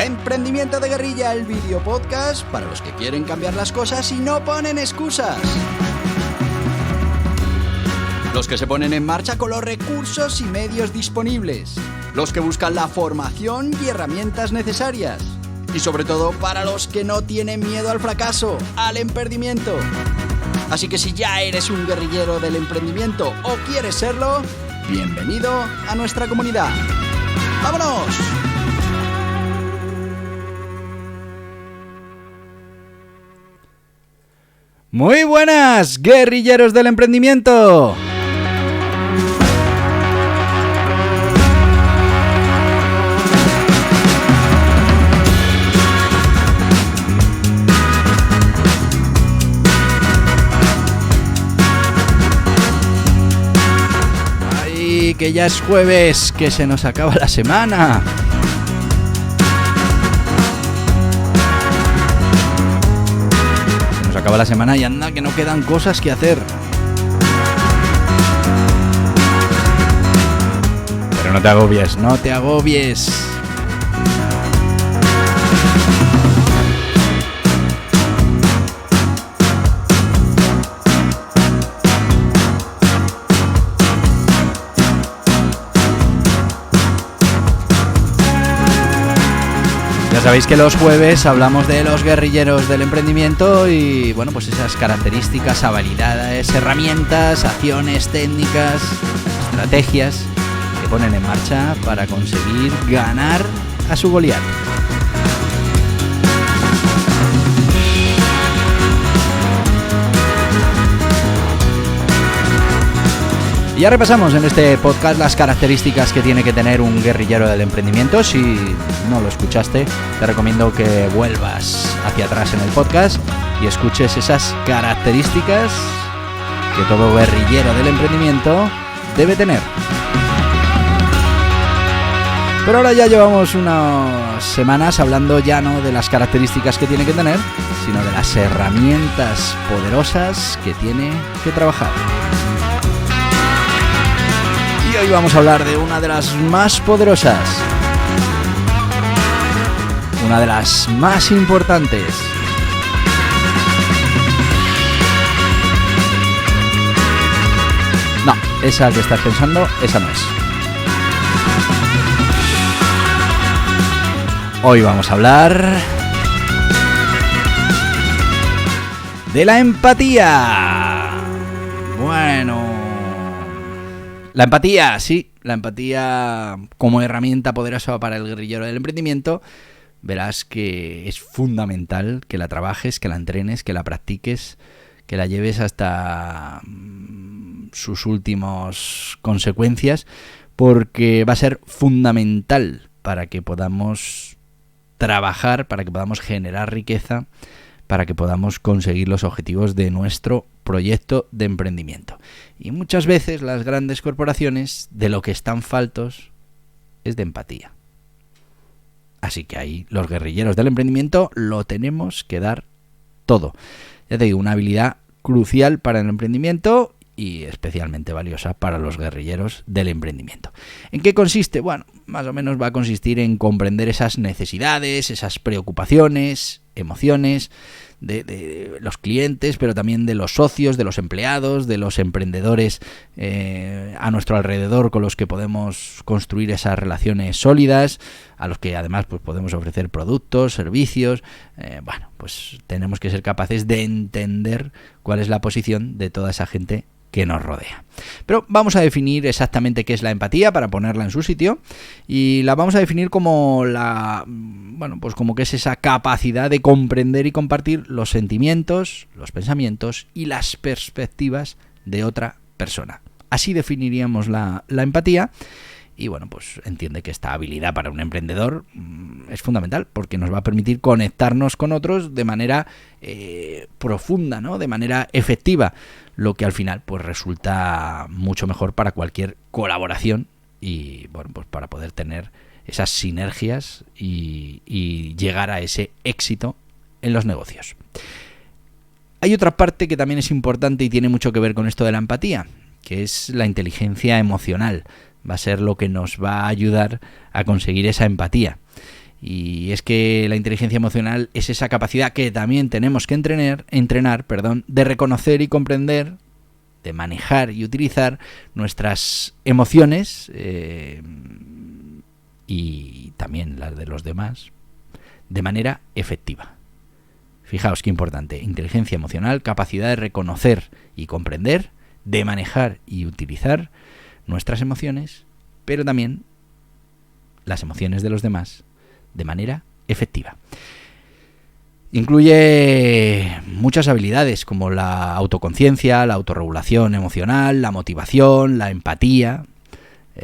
Emprendimiento de Guerrilla, el video podcast para los que quieren cambiar las cosas y no ponen excusas. Los que se ponen en marcha con los recursos y medios disponibles. Los que buscan la formación y herramientas necesarias. Y sobre todo para los que no tienen miedo al fracaso, al emprendimiento. Así que si ya eres un guerrillero del emprendimiento o quieres serlo, bienvenido a nuestra comunidad. ¡Vámonos! Muy buenas, guerrilleros del emprendimiento. Ay, que ya es jueves, que se nos acaba la semana. Acaba la semana y anda que no quedan cosas que hacer. Pero no te agobies, no te agobies. Ya sabéis que los jueves hablamos de los guerrilleros del emprendimiento y, bueno, pues esas características, habilidades, herramientas, acciones, técnicas, estrategias que ponen en marcha para conseguir ganar a su Goliat. Y ya repasamos en este podcast las características que tiene que tener un guerrillero del emprendimiento. Si no lo escuchaste, te recomiendo que vuelvas hacia atrás en el podcast y escuches esas características que todo guerrillero del emprendimiento debe tener. Pero ahora ya llevamos unas semanas hablando ya no de las características que tiene que tener, sino de las herramientas poderosas que tiene que trabajar. Y hoy vamos a hablar de una de las más poderosas, una de las más importantes. No, esa que estás pensando, esa no es. Hoy vamos a hablar de la empatía. Bueno, la empatía, sí, la empatía como herramienta poderosa para el guerrillero del emprendimiento. Verás que es fundamental que la trabajes, que la entrenes, que la practiques, que la lleves hasta sus últimas consecuencias, porque va a ser fundamental para que podamos trabajar, para que podamos generar riqueza, para que podamos conseguir los objetivos de nuestro proyecto de emprendimiento. Y muchas veces las grandes corporaciones de lo que están faltos es de empatía. Así que ahí los guerrilleros del emprendimiento lo tenemos que dar todo. Ya te digo, una habilidad crucial para el emprendimiento y especialmente valiosa para los guerrilleros del emprendimiento. ¿En qué consiste? Bueno, más o menos va a consistir en comprender esas necesidades, esas preocupaciones, emociones de los clientes, pero también de los socios, de los empleados, de los emprendedores a nuestro alrededor con los que podemos construir esas relaciones sólidas, a los que además pues podemos ofrecer productos, servicios. Bueno, pues tenemos que ser capaces de entender cuál es la posición de toda esa gente que nos rodea. Pero vamos a definir exactamente qué es la empatía para ponerla en su sitio, y la vamos a definir como como que es esa capacidad de comprender y compartir los sentimientos, los pensamientos y las perspectivas de otra persona. Así definiríamos la empatía. Y bueno, pues entiende que esta habilidad para un emprendedor es fundamental porque nos va a permitir conectarnos con otros de manera profunda, ¿no? De manera efectiva, lo que al final pues resulta mucho mejor para cualquier colaboración y bueno, pues para poder tener esas sinergias y llegar a ese éxito en los negocios. Hay otra parte que también es importante y tiene mucho que ver con esto de la empatía, que es la inteligencia emocional. Va a ser lo que nos va a ayudar a conseguir esa empatía. Y es que la inteligencia emocional es esa capacidad que también tenemos que entrenar, de reconocer y comprender, de manejar y utilizar nuestras emociones y también las de los demás de manera efectiva. Fijaos qué importante: inteligencia emocional, capacidad de reconocer y comprender, de manejar y utilizar nuestras emociones, pero también las emociones de los demás de manera efectiva. Incluye muchas habilidades como la autoconciencia, la autorregulación emocional, la motivación, la empatía,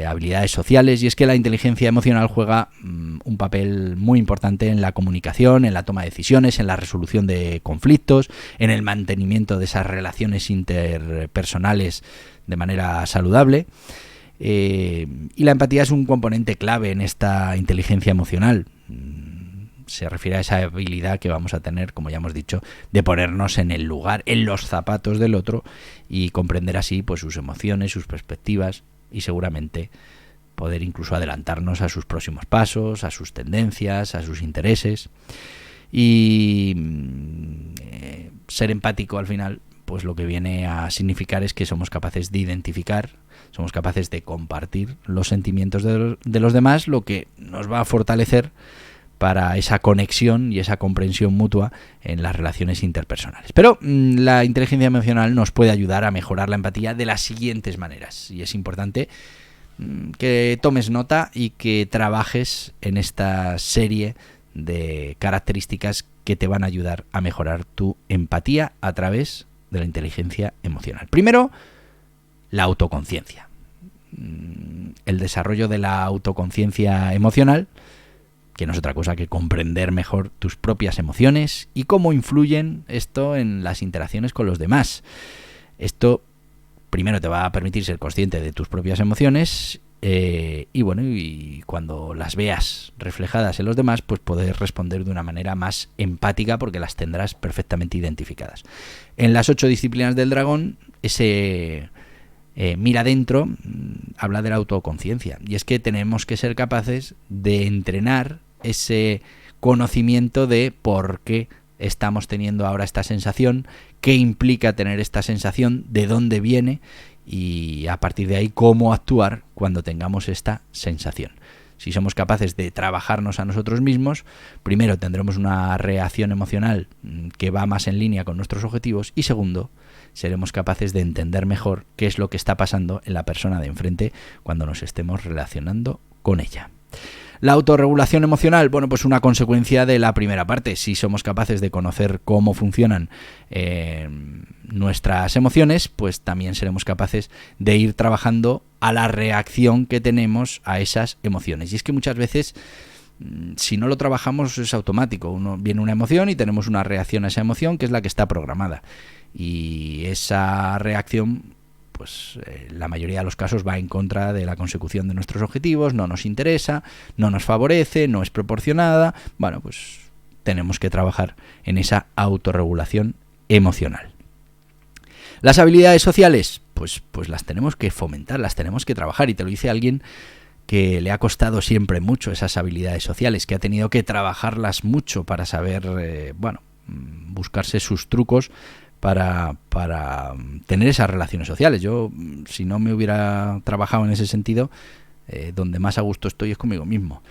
habilidades sociales, y es que la inteligencia emocional juega un papel muy importante en la comunicación, en la toma de decisiones, en la resolución de conflictos, en el mantenimiento de esas relaciones interpersonales de manera saludable. Y la empatía es un componente clave en esta inteligencia emocional. Se refiere a esa habilidad que vamos a tener, como ya hemos dicho, de ponernos en el lugar, en los zapatos del otro y comprender así pues sus emociones, sus perspectivas y seguramente poder incluso adelantarnos a sus próximos pasos, a sus tendencias, a sus intereses. Y ser empático al final, pues lo que viene a significar es que somos capaces de identificar, somos capaces de compartir los sentimientos de los demás, lo que nos va a fortalecer para esa conexión y esa comprensión mutua en las relaciones interpersonales. Pero la inteligencia emocional nos puede ayudar a mejorar la empatía de las siguientes maneras. Y es importante que tomes nota y que trabajes en esta serie de características que te van a ayudar a mejorar tu empatía a través de la inteligencia emocional. Primero, la autoconciencia. El desarrollo de la autoconciencia emocional, que no es otra cosa que comprender mejor tus propias emociones y cómo influyen esto en las interacciones con los demás. Esto primero te va a permitir ser consciente de tus propias emociones y cuando las veas reflejadas en los demás, pues poder responder de una manera más empática porque las tendrás perfectamente identificadas. En las 8 disciplinas del dragón, ese mira adentro habla de la autoconciencia, y es que tenemos que ser capaces de entrenar ese conocimiento de por qué estamos teniendo ahora esta sensación, qué implica tener esta sensación, de dónde viene y a partir de ahí cómo actuar cuando tengamos esta sensación. Si somos capaces de trabajarnos a nosotros mismos, primero tendremos una reacción emocional que va más en línea con nuestros objetivos y segundo, seremos capaces de entender mejor qué es lo que está pasando en la persona de enfrente cuando nos estemos relacionando con ella. La autorregulación emocional, bueno, pues una consecuencia de la primera parte. Si somos capaces de conocer cómo funcionan nuestras emociones, pues también seremos capaces de ir trabajando a la reacción que tenemos a esas emociones. Y es que muchas veces, si no lo trabajamos, es automático. Viene una emoción y tenemos una reacción a esa emoción que es la que está programada. Y esa reacción, pues la mayoría de los casos va en contra de la consecución de nuestros objetivos, no nos interesa, no nos favorece, no es proporcionada. Bueno, pues tenemos que trabajar en esa autorregulación emocional. Las habilidades sociales, pues las tenemos que fomentar, las tenemos que trabajar, y te lo dice alguien que le ha costado siempre mucho esas habilidades sociales, que ha tenido que trabajarlas mucho para saber, buscarse sus trucos para tener esas relaciones sociales. Yo, si no me hubiera trabajado en ese sentido, donde más a gusto estoy es conmigo mismo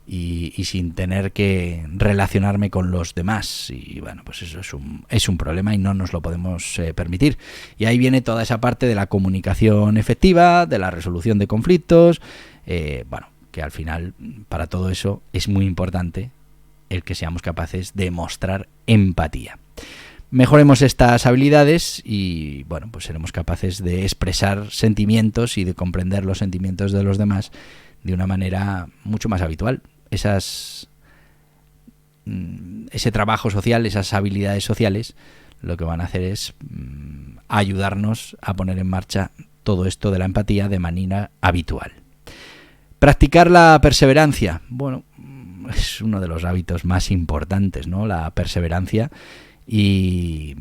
y sin tener que relacionarme con los demás, y bueno, pues eso es un problema y no nos lo podemos permitir. Y ahí viene toda esa parte de la comunicación efectiva, de la resolución de conflictos, que al final para todo eso es muy importante el que seamos capaces de mostrar empatía. Mejoremos estas habilidades y bueno, pues seremos capaces de expresar sentimientos y de comprender los sentimientos de los demás de una manera mucho más habitual. Ese trabajo social, esas habilidades sociales, lo que van a hacer es ayudarnos a poner en marcha todo esto de la empatía de manera habitual. Practicar la perseverancia. Bueno, es uno de los hábitos más importantes, ¿no? La perseverancia. Y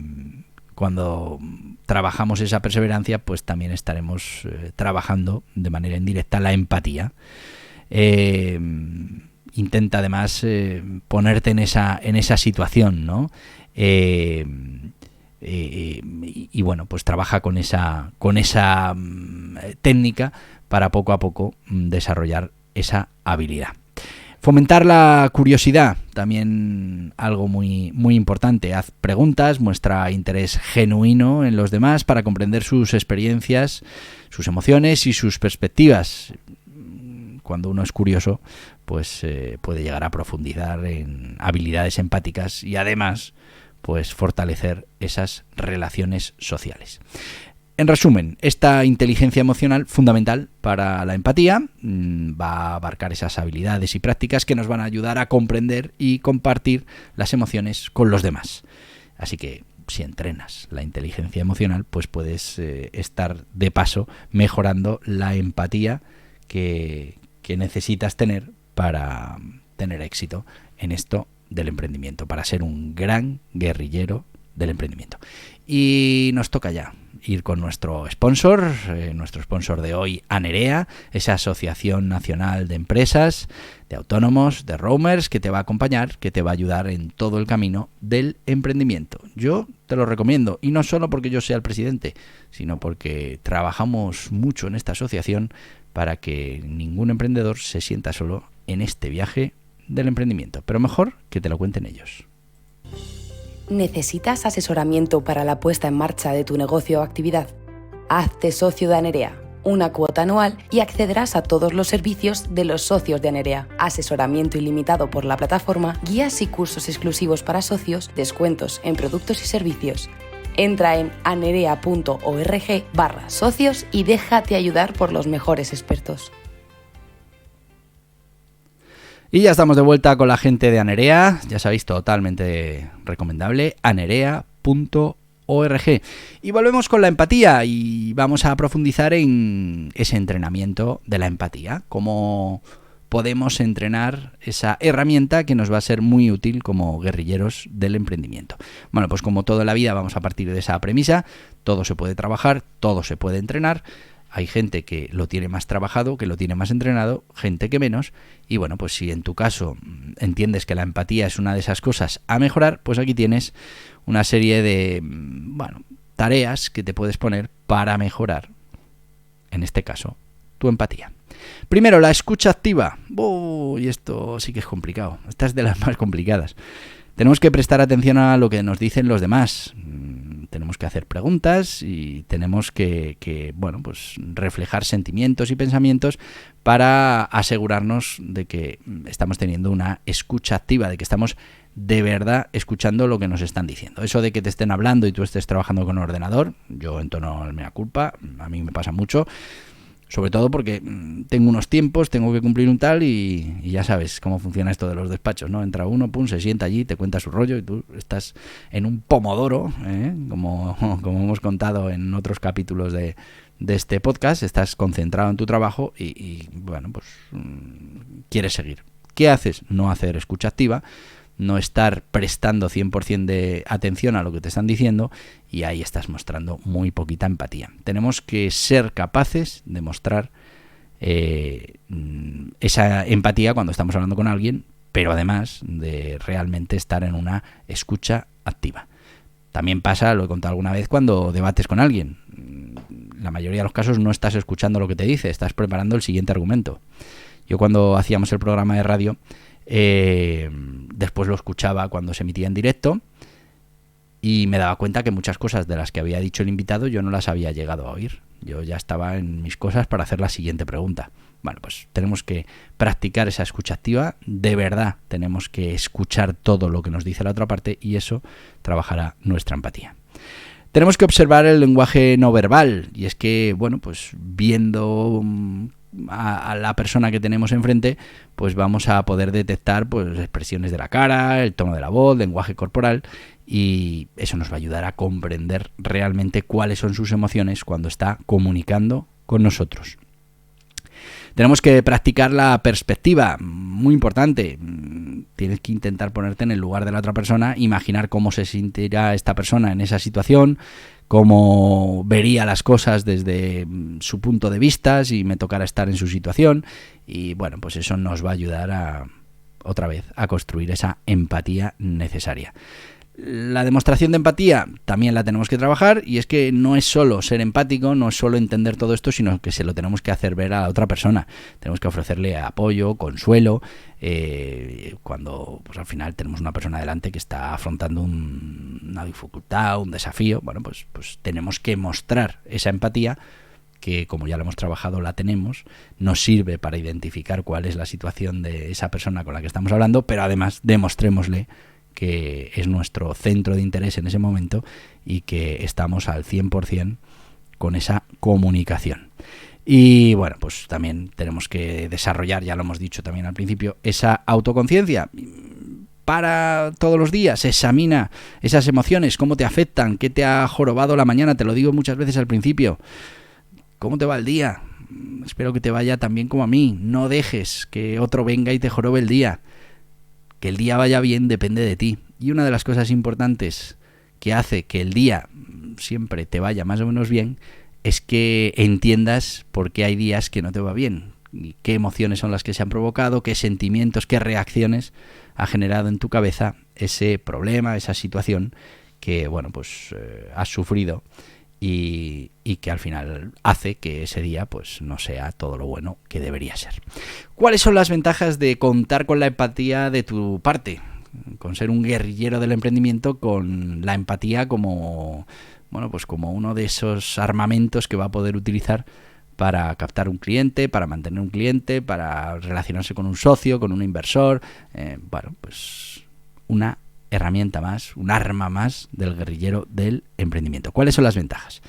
cuando trabajamos esa perseverancia, pues también estaremos trabajando de manera indirecta la empatía. intenta además ponerte en esa situación, ¿no? Y bueno, pues trabaja con esa técnica para poco a poco desarrollar esa habilidad. Fomentar la curiosidad, también algo muy, muy importante. Haz preguntas, muestra interés genuino en los demás para comprender sus experiencias, sus emociones y sus perspectivas. Cuando uno es curioso, pues puede llegar a profundizar en habilidades empáticas y además pues fortalecer esas relaciones sociales. En resumen, esta inteligencia emocional fundamental para la empatía va a abarcar esas habilidades y prácticas que nos van a ayudar a comprender y compartir las emociones con los demás. Así que si entrenas la inteligencia emocional, pues puedes estar de paso mejorando la empatía que necesitas tener para tener éxito en esto del emprendimiento, para ser un gran guerrillero del emprendimiento. Y nos toca ya ir con nuestro sponsor de hoy, Anerea, esa Asociación Nacional de Empresas, de Autónomos, de Roamers, que te va a acompañar, que te va a ayudar en todo el camino del emprendimiento. Yo te lo recomiendo, y no solo porque yo sea el presidente, sino porque trabajamos mucho en esta asociación para que ningún emprendedor se sienta solo en este viaje del emprendimiento. Pero mejor que te lo cuenten ellos. ¿Necesitas asesoramiento para la puesta en marcha de tu negocio o actividad? Hazte socio de Anerea, una cuota anual y accederás a todos los servicios de los socios de Anerea. Asesoramiento ilimitado por la plataforma, guías y cursos exclusivos para socios, descuentos en productos y servicios. Entra en anerea.org/socios y déjate ayudar por los mejores expertos. Y ya estamos de vuelta con la gente de Anerea, ya sabéis, totalmente recomendable, anerea.org. Y volvemos con la empatía y vamos a profundizar en ese entrenamiento de la empatía, cómo podemos entrenar esa herramienta que nos va a ser muy útil como guerrilleros del emprendimiento. Bueno, pues como toda la vida vamos a partir de esa premisa, todo se puede trabajar, todo se puede entrenar. Hay gente que lo tiene más trabajado, que lo tiene más entrenado, gente que menos. Y bueno, pues si en tu caso entiendes que la empatía es una de esas cosas a mejorar, pues aquí tienes una serie de tareas que te puedes poner para mejorar, en este caso, tu empatía. Primero, la escucha activa. Y esto sí que es complicado. Esta es de las más complicadas. Tenemos que prestar atención a lo que nos dicen los demás. Tenemos que hacer preguntas y tenemos que reflejar sentimientos y pensamientos para asegurarnos de que estamos teniendo una escucha activa, de que estamos de verdad escuchando lo que nos están diciendo. Eso de que te estén hablando y tú estés trabajando con un ordenador, yo entono el mea culpa, a mí me pasa mucho. Sobre todo porque tengo unos tiempos, tengo que cumplir un tal y ya sabes cómo funciona esto de los despachos, ¿no? Entra uno, se sienta allí, te cuenta su rollo y tú estás en un pomodoro, como hemos contado en otros capítulos de este podcast, estás concentrado en tu trabajo y quieres seguir. ¿Qué haces? No hacer escucha activa, no estar prestando 100% de atención a lo que te están diciendo y ahí estás mostrando muy poquita empatía. Tenemos que ser capaces de mostrar esa empatía cuando estamos hablando con alguien, pero además de realmente estar en una escucha activa. También pasa, lo he contado alguna vez, cuando debates con alguien. La mayoría de los casos no estás escuchando lo que te dice, estás preparando el siguiente argumento. Yo cuando hacíamos el programa de radio, después lo escuchaba cuando se emitía en directo y me daba cuenta que muchas cosas de las que había dicho el invitado yo no las había llegado a oír. Yo ya estaba en mis cosas para hacer la siguiente pregunta. Bueno, pues tenemos que practicar esa escucha activa. De verdad, tenemos que escuchar todo lo que nos dice la otra parte y eso trabajará nuestra empatía. Tenemos que observar el lenguaje no verbal y es que, viendo a la persona que tenemos enfrente, pues vamos a poder detectar pues expresiones de la cara, el tono de la voz, lenguaje corporal y eso nos va a ayudar a comprender realmente cuáles son sus emociones cuando está comunicando con nosotros. Tenemos que practicar la perspectiva, muy importante. Tienes que intentar ponerte en el lugar de la otra persona, imaginar cómo se sentirá esta persona en esa situación, cómo vería las cosas desde su punto de vista si me tocara estar en su situación y pues eso nos va a ayudar otra vez a construir esa empatía necesaria. La demostración de empatía también la tenemos que trabajar, y es que no es solo ser empático, no es solo entender todo esto, sino que se lo tenemos que hacer ver a la otra persona. Tenemos que ofrecerle apoyo, consuelo, cuando pues al final tenemos una persona delante que está afrontando una dificultad, un desafío. Bueno, pues tenemos que mostrar esa empatía, que como ya lo hemos trabajado la tenemos, nos sirve para identificar cuál es la situación de esa persona con la que estamos hablando, pero además demostrémosle que es nuestro centro de interés en ese momento y que estamos al 100% con esa comunicación. Y bueno, pues también tenemos que desarrollar, ya lo hemos dicho también al principio, esa autoconciencia. Para todos los días, examina esas emociones, cómo te afectan, qué te ha jorobado la mañana, te lo digo muchas veces al principio. ¿Cómo te va el día? Espero que te vaya tan bien como a mí. No dejes que otro venga y te jorobe el día. Que el día vaya bien depende de ti. Y una de las cosas importantes que hace que el día siempre te vaya más o menos bien es que entiendas por qué hay días que no te va bien, y qué emociones son las que se han provocado, qué sentimientos, qué reacciones ha generado en tu cabeza ese problema, esa situación que has sufrido y que al final hace que ese día pues no sea todo lo bueno que debería ser. ¿Cuáles son las ventajas de contar con la empatía de tu parte? Con ser un guerrillero del emprendimiento, con la empatía como uno de esos armamentos que va a poder utilizar para captar un cliente, para mantener un cliente, para relacionarse con un socio, con un inversor. Una herramienta más, un arma más del guerrillero del emprendimiento. ¿Cuáles son las ventajas?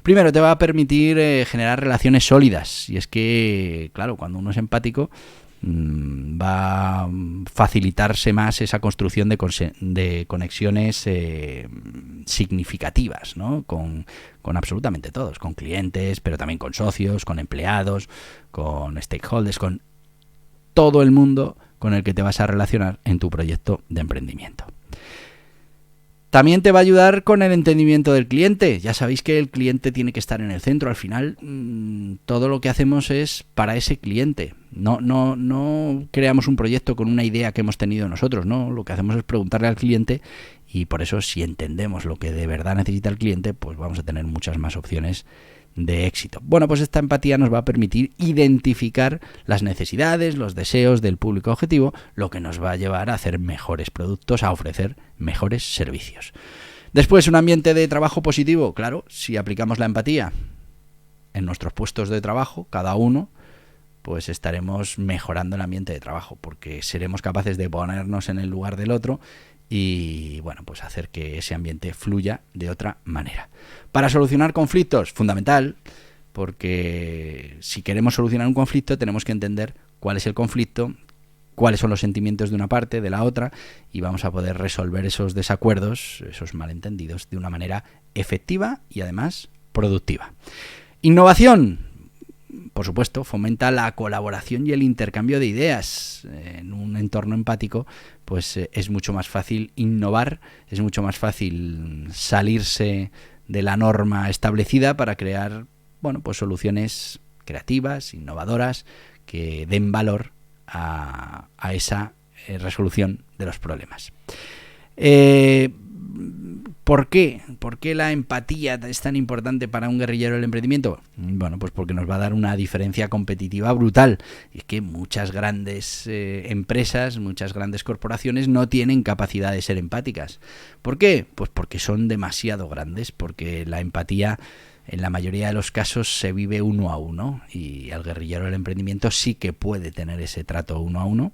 Primero, te va a permitir generar relaciones sólidas. Y es que, claro, cuando uno es empático, va a facilitarse más esa construcción de conexiones significativas, ¿no? Con absolutamente todos, con clientes, pero también con socios, con empleados, con stakeholders, con todo el mundo con el que te vas a relacionar en tu proyecto de emprendimiento. También te va a ayudar con el entendimiento del cliente. Ya sabéis que el cliente tiene que estar en el centro. Al final, todo lo que hacemos es para ese cliente. No creamos un proyecto con una idea que hemos tenido nosotros, ¿no? Lo que hacemos es preguntarle al cliente, y por eso, si entendemos lo que de verdad necesita el cliente, pues vamos a tener muchas más opciones de éxito. Bueno, pues esta empatía nos va a permitir identificar las necesidades, los deseos del público objetivo, lo que nos va a llevar a hacer mejores productos, a ofrecer mejores servicios. Después, un ambiente de trabajo positivo. Claro, si aplicamos la empatía en nuestros puestos de trabajo, cada uno, pues estaremos mejorando el ambiente de trabajo, porque seremos capaces de ponernos en el lugar del otro y pues hacer que ese ambiente fluya de otra manera. Para solucionar conflictos, fundamental, porque si queremos solucionar un conflicto tenemos que entender cuál es el conflicto, cuáles son los sentimientos de una parte, de la otra, y vamos a poder resolver esos desacuerdos, esos malentendidos, de una manera efectiva y además productiva. Innovación. Por supuesto, fomenta la colaboración y el intercambio de ideas. En un entorno empático, pues es mucho más fácil innovar, es mucho más fácil salirse de la norma establecida para crear, soluciones creativas, innovadoras, que den valor a esa resolución de los problemas. ¿Por qué? ¿Por qué la empatía es tan importante para un guerrillero del emprendimiento? Pues porque nos va a dar una diferencia competitiva brutal. Y es que muchas grandes empresas, muchas grandes corporaciones no tienen capacidad de ser empáticas. ¿Por qué? Pues porque son demasiado grandes, porque la empatía en la mayoría de los casos se vive uno a uno, y el guerrillero del emprendimiento sí que puede tener ese trato uno a uno.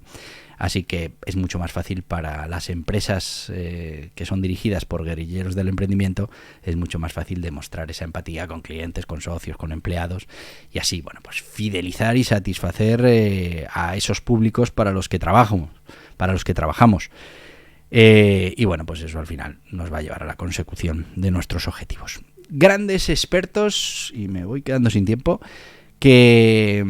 Así que es mucho más fácil para las empresas que son dirigidas por guerrilleros del emprendimiento, es mucho más fácil demostrar esa empatía con clientes, con socios, con empleados, y así, fidelizar y satisfacer a esos públicos para los que trabajamos. Pues eso al final nos va a llevar a la consecución de nuestros objetivos. Grandes expertos, y me voy quedando sin tiempo, que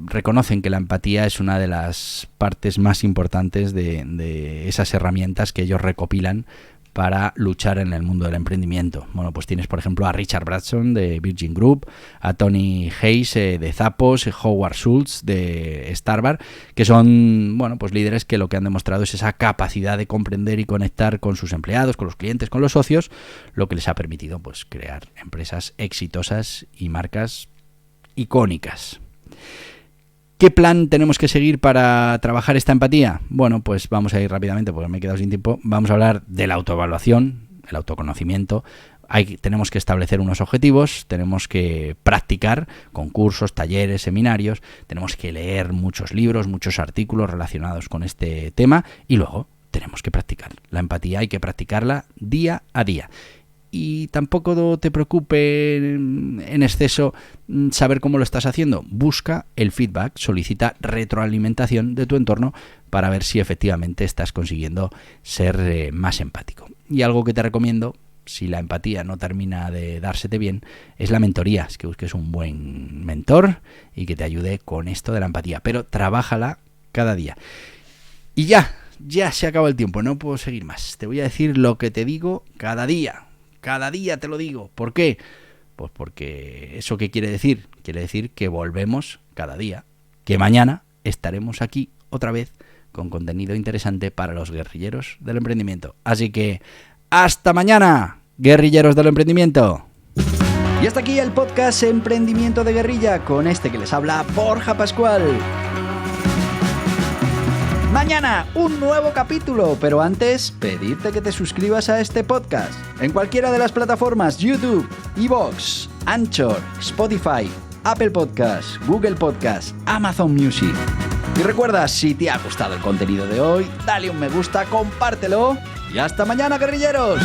reconocen que la empatía es una de las partes más importantes de esas herramientas que ellos recopilan para luchar en el mundo del emprendimiento. Bueno, pues tienes, por ejemplo, a Richard Branson de Virgin Group, a Tony Hayes de Zappos, Howard Schultz de Starbucks, que son, bueno, pues líderes que lo que han demostrado es esa capacidad de comprender y conectar con sus empleados, con los clientes, con los socios, lo que les ha permitido, pues, crear empresas exitosas y marcas icónicas. ¿Qué plan tenemos que seguir para trabajar esta empatía? Bueno, pues vamos a ir rápidamente porque me he quedado sin tiempo. Vamos a hablar de la autoevaluación, el autoconocimiento. Tenemos que establecer unos objetivos, tenemos que practicar con cursos, talleres, seminarios, tenemos que leer muchos libros, muchos artículos relacionados con este tema y luego tenemos que practicar. La empatía hay que practicarla día a día. Y tampoco te preocupe en exceso saber cómo lo estás haciendo. Busca el feedback, solicita retroalimentación de tu entorno para ver si efectivamente estás consiguiendo ser más empático. Y algo que te recomiendo, si la empatía no termina de dársete bien, es la mentoría. Es que busques un buen mentor y que te ayude con esto de la empatía. Pero trabájala cada día. Y ya se acaba el tiempo, no puedo seguir más. Te voy a decir lo que te digo cada día. Cada día te lo digo. ¿Por qué? Pues porque ¿eso qué quiere decir? Quiere decir que volvemos cada día. Que mañana estaremos aquí otra vez con contenido interesante para los guerrilleros del emprendimiento. Así que ¡hasta mañana, guerrilleros del emprendimiento! Y hasta aquí el podcast Emprendimiento de Guerrilla con este que les habla Borja Pascual. Mañana un nuevo capítulo, pero antes pedirte que te suscribas a este podcast en cualquiera de las plataformas YouTube, iVoox, Anchor, Spotify, Apple Podcasts, Google Podcasts, Amazon Music. Y recuerda, si te ha gustado el contenido de hoy, dale un me gusta, compártelo y hasta mañana, guerrilleros.